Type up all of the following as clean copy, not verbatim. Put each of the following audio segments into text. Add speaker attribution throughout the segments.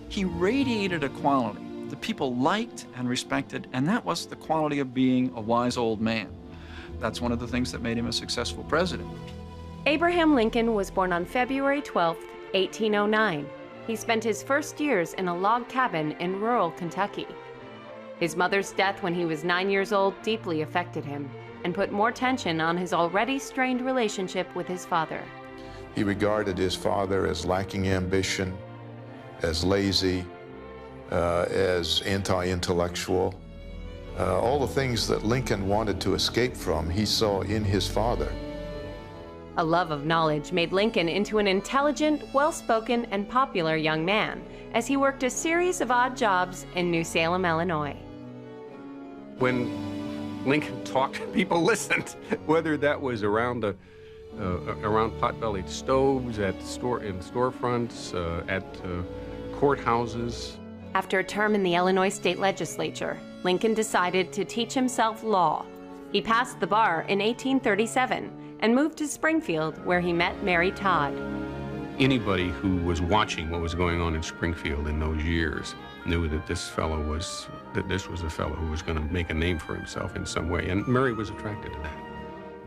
Speaker 1: He radiated a quality that people liked and respected, and that was the quality of being a wise old man. That's one of the things that made him a successful president.
Speaker 2: Abraham Lincoln was born on February 12, 1809. He spent his first years in a log cabin in rural Kentucky. His mother's death when he was 9 years old deeply affected him and put more tension on his already strained relationship with his father.
Speaker 3: He regarded his father as lacking ambition, as lazy, as anti-intellectual. All the things that Lincoln wanted to escape from, he saw in his father.
Speaker 2: A love of knowledge made Lincoln into an intelligent, well-spoken, and popular young man as he worked a series of odd jobs in New Salem, Illinois.
Speaker 4: When Lincoln talked, people listened, whether that was around pot-bellied stoves, in storefronts, at courthouses.
Speaker 2: After a term in the Illinois state legislature, Lincoln decided to teach himself law. He passed the bar in 1837 and moved to Springfield, where he met Mary Todd.
Speaker 4: Anybody who was watching what was going on in Springfield in those years knew that this was a fellow who was going to make a name for himself in some way, and Mary was attracted to that.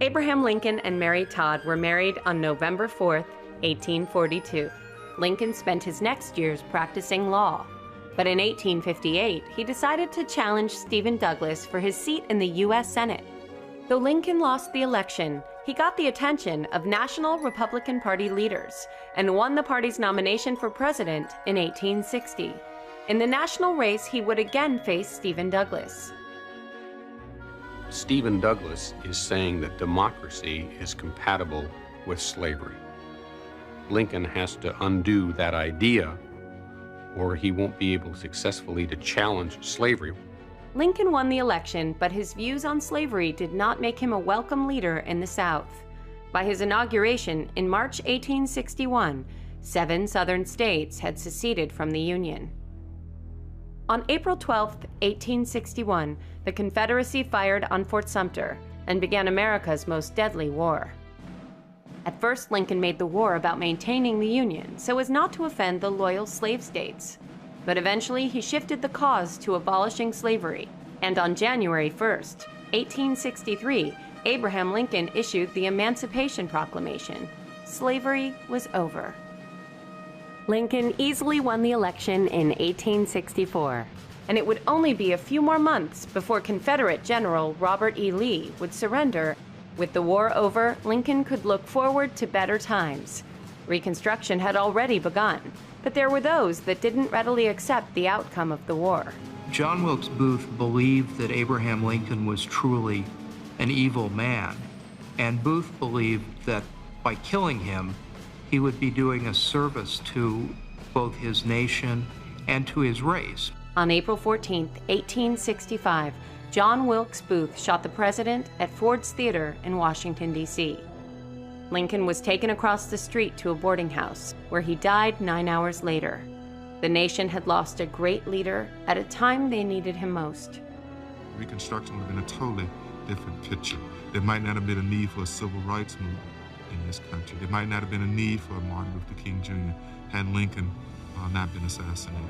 Speaker 2: Abraham Lincoln and Mary Todd were married on November 4th, 1842. Lincoln spent his next years practicing law. But in 1858, he decided to challenge Stephen Douglas for his seat in the U.S. Senate. Though Lincoln lost the election, he got the attention of National Republican Party leaders and won the party's nomination for president in 1860. In the national race, he would again face Stephen Douglas.
Speaker 4: Stephen Douglas is saying that democracy is compatible with slavery. Lincoln has to undo that idea, or he won't be able successfully to challenge slavery.
Speaker 2: Lincoln won the election, but his views on slavery did not make him a welcome leader in the South. By his inauguration in March 1861, 7 Southern states had seceded from the Union. On April 12, 1861, the Confederacy fired on Fort Sumter and began America's most deadly war. At first, Lincoln made the war about maintaining the Union so as not to offend the loyal slave states. But eventually, he shifted the cause to abolishing slavery. And on January 1st, 1863, Abraham Lincoln issued the Emancipation Proclamation. Slavery was over. Lincoln easily won the election in 1864, and it would only be a few more months before Confederate General Robert E. Lee would surrender. With the war over, Lincoln could look forward to better times. Reconstruction had already begun, but there were those that didn't readily accept the outcome of the war.
Speaker 5: John Wilkes Booth believed that Abraham Lincoln was truly an evil man, and Booth believed that by killing him, he would be doing a service to both his nation and to his race.
Speaker 2: On April 14, 1865, John Wilkes Booth shot the president at Ford's Theater in Washington, D.C. Lincoln was taken across the street to a boarding house, where he died 9 hours later. The nation had lost a great leader at a time they needed him most.
Speaker 6: Reconstruction would have been a totally different picture. There might not have been a need for a civil rights movement in this country. There might not have been a need for Martin Luther King Jr. had Lincoln not been assassinated.